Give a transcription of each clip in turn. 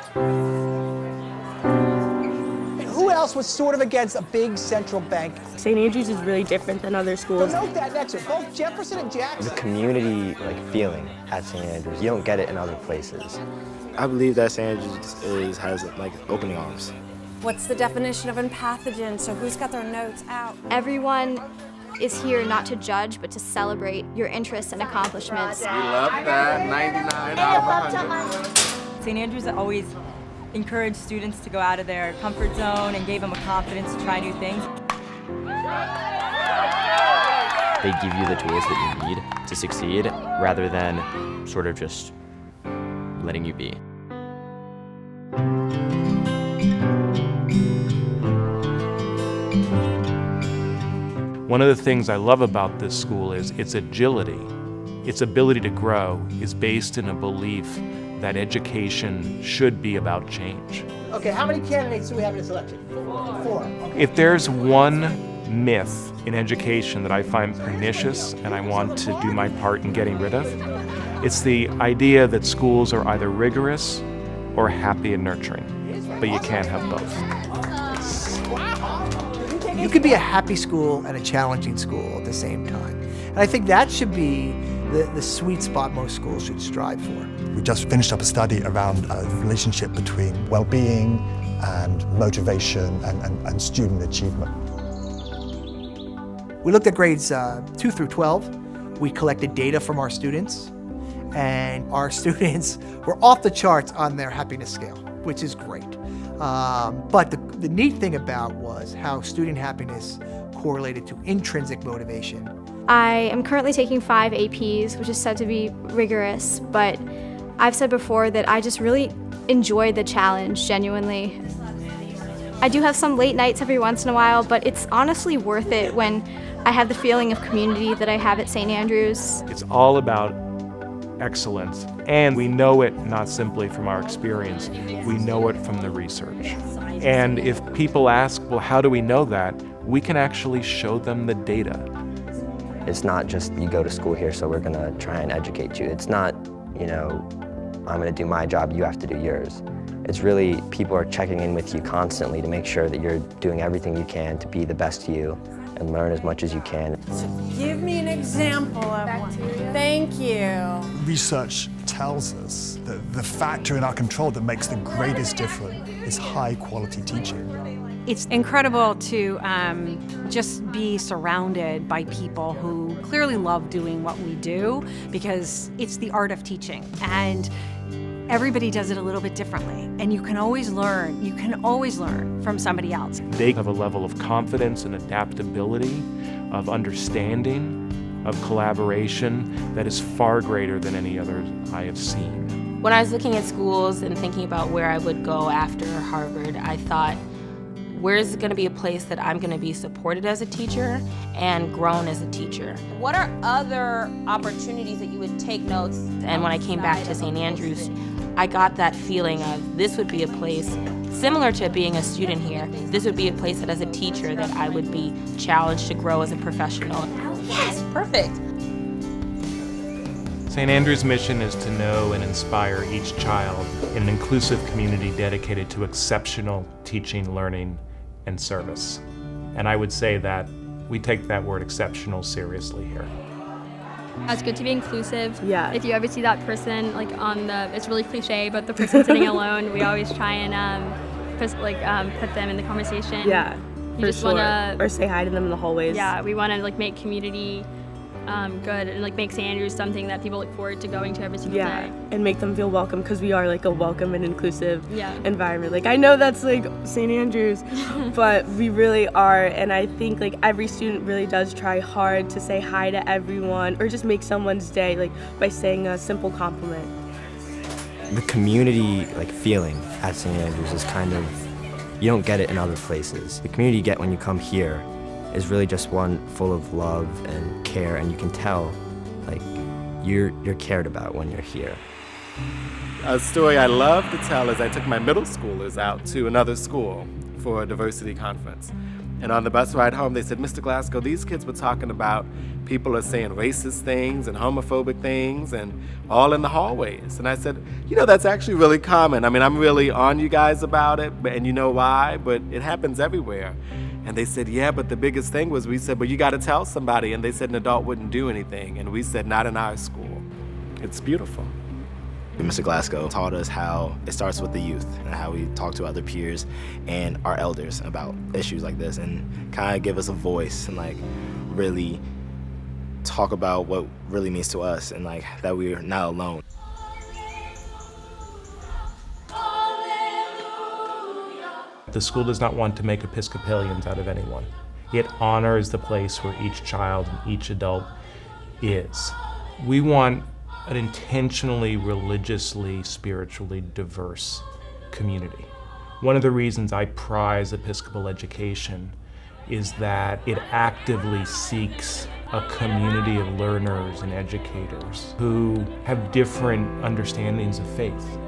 Who else was sort of against a big central bank? St. Andrews is really different than other schools. So note that next to it. Both Jefferson and Jackson. The community feeling at St. Andrews, you don't get it in other places. I believe that St. Andrews has opening arms. What's the definition of empathogen? So who's got their notes out? Everyone is here not to judge, but to celebrate your interests and accomplishments. We love that, 99 out of 100. St. Andrews always encouraged students to go out of their comfort zone and gave them a confidence to try new things. They give you the tools that you need to succeed rather than sort of just letting you be. One of the things I love about this school is its agility. Its ability to grow is based in a belief that education should be about change. Okay, how many candidates do we have in this election? Four. Okay. If there's one myth in education that I find pernicious and I want to do my part in getting rid of, it's the idea that schools are either rigorous or happy and nurturing, but you can't have both. You could be a happy school and a challenging school at the same time. And I think that should be the sweet spot most schools should strive for. We just finished up a study around the relationship between well-being and motivation and student achievement. We looked at grades 2 through 12. We collected data from our students, and our students were off the charts on their happiness scale, which is great. But the neat thing about was how student happiness correlated to intrinsic motivation. I am currently taking 5 APs, which is said to be rigorous, but I've said before that I just really enjoy the challenge, genuinely. I do have some late nights every once in a while, but it's honestly worth it when I have the feeling of community that I have at St. Andrews. It's all about excellence, and we know it not simply from our experience, we know it from the research. And if people ask, well, how do we know that? We can actually show them the data. It's not just you go to school here, so we're gonna try and educate you. It's not, I'm gonna do my job, you have to do yours. It's really, people are checking in with you constantly to make sure that you're doing everything you can to be the best you and learn as much as you can. So give me an example of one. Thank you. Research tells us that the factor in our control that makes the greatest difference is high quality teaching. It's incredible to just be surrounded by people who clearly love doing what we do, because it's the art of teaching, and everybody does it a little bit differently, and you can always learn from somebody else. They have a level of confidence and adaptability, of understanding, of collaboration that is far greater than any other I have seen. When I was looking at schools and thinking about where I would go after Harvard, I thought, where is going to be a place that I'm going to be supported as a teacher and grown as a teacher? What are other opportunities that you would take notes? And when I came back to St. Andrews, I got that feeling of this would be a place similar to being a student here. This would be a place that as a teacher that I would be challenged to grow as a professional. Yes, perfect. St. Andrews' mission is to know and inspire each child in an inclusive community dedicated to exceptional teaching, learning, and service. And I would say that we take that word exceptional seriously here. It's good to be inclusive. Yeah. If you ever see that person it's really cliche, but the person sitting alone, we always try and put them in the conversation. Yeah, you just wanna, or say hi to them in the hallways. Yeah, we want to make community good and make St. Andrews something that people look forward to going to every single day. And make them feel welcome, because we are a welcome and inclusive environment. I know that's St. Andrews, but we really are, and I think every student really does try hard to say hi to everyone or just make someone's day by saying a simple compliment. The community feeling at St. Andrews is you don't get it in other places. The community you get when you come here is really just one full of love and care, and you can tell you're cared about when you're here. A story I love to tell is I took my middle schoolers out to another school for a diversity conference. And on the bus ride home, they said, Mr. Glasgow, these kids were talking about people are saying racist things and homophobic things and all in the hallways. And I said, you know, that's actually really common. I mean, I'm really on you guys about it, and you know why, but it happens everywhere. And they said, yeah, but the biggest thing was, we said, well, you got to tell somebody. And they said an adult wouldn't do anything. And we said, not in our school. It's beautiful. Mr. Glasgow taught us how it starts with the youth and how we talk to other peers and our elders about issues like this, and kind of give us a voice and like really talk about what really means to us and like that we're not alone. The school does not want to make Episcopalians out of anyone. It honors the place where each child and each adult is. We want an intentionally, religiously, spiritually diverse community. One of the reasons I prize Episcopal education is that it actively seeks a community of learners and educators who have different understandings of faith.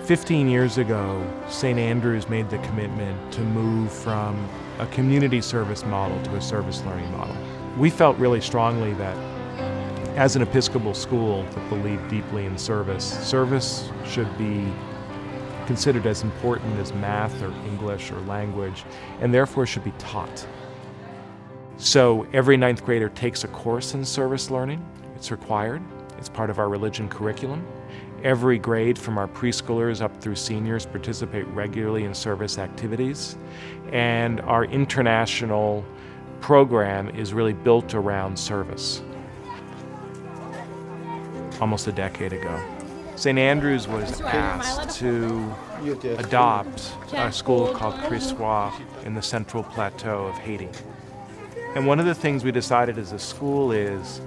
15 years ago, St. Andrews made the commitment to move from a community service model to a service learning model. We felt really strongly that as an Episcopal school that believed deeply in service, service should be considered as important as math or English or language, and therefore should be taught. So every 9th grader takes a course in service learning. It's required. It's part of our religion curriculum. Every grade from our preschoolers up through seniors participate regularly in service activities. And our international program is really built around service. Almost a decade ago, St. Andrews was asked to adopt a school called Christois in the Central Plateau of Haiti. And one of the things we decided as a school is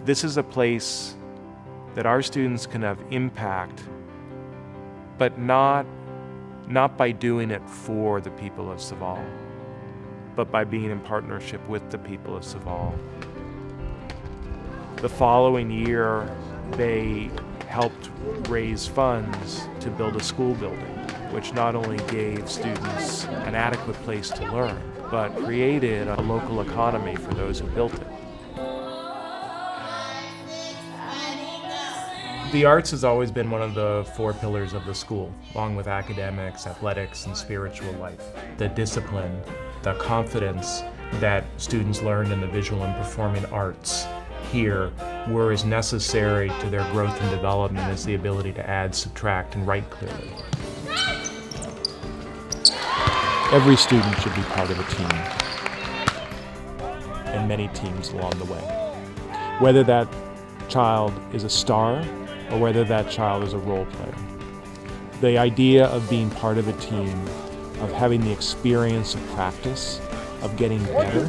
this is a place that our students can have impact, but not by doing it for the people of Saval, but by being in partnership with the people of Saval. The following year, they helped raise funds to build a school building, which not only gave students an adequate place to learn, but created a local economy for those who built it. The arts has always been one of the 4 pillars of the school, along with academics, athletics, and spiritual life. The discipline, the confidence that students learned in the visual and performing arts here were as necessary to their growth and development as the ability to add, subtract, and write clearly. Every student should be part of a team, and many teams along the way. Whether that child is a star or whether that child is a role player. The idea of being part of a team, of having the experience of practice, of getting better,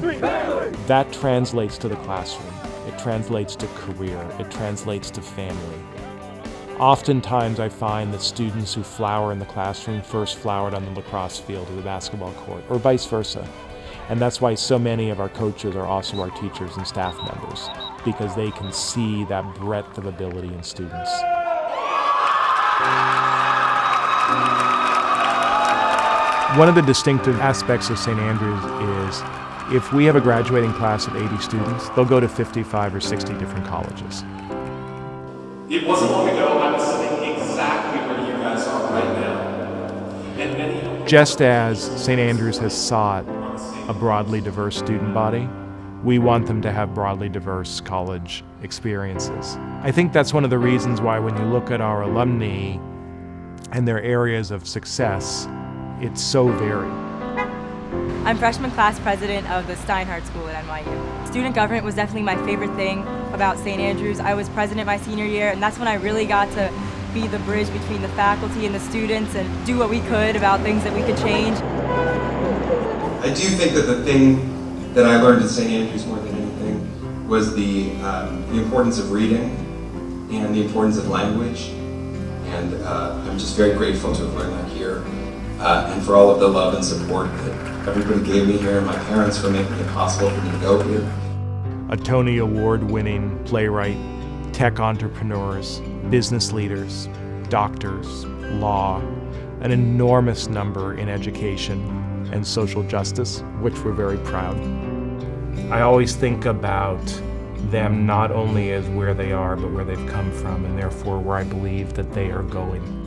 that translates to the classroom. It translates to career. It translates to family. Oftentimes I find that students who flower in the classroom first flowered on the lacrosse field or the basketball court, or vice versa. And that's why so many of our coaches are also our teachers and staff members, because they can see that breadth of ability in students. One of the distinctive aspects of St. Andrews is if we have a graduating class of 80 students, they'll go to 55 or 60 different colleges. It wasn't long ago I was sitting exactly where you guys are right now. And many Just as St. Andrews has sought a broadly diverse student body, we want them to have broadly diverse college experiences. I think that's one of the reasons why when you look at our alumni and their areas of success, it's so varied. I'm freshman class president of the Steinhardt School at NYU. Student government was definitely my favorite thing about St. Andrews. I was president my senior year, and that's when I really got to be the bridge between the faculty and the students and do what we could about things that we could change. I do think that the thing that I learned at St. Andrews more than anything was the importance of reading and the importance of language. And I'm just very grateful to have learned that here. And for all of the love and support that everybody gave me here, and my parents for making it possible for me to go here. A Tony Award-winning playwright, tech entrepreneurs, business leaders, doctors, law, an enormous number in education and social justice, which we're very proud. I always think about them not only as where they are, but where they've come from, and therefore where I believe that they are going.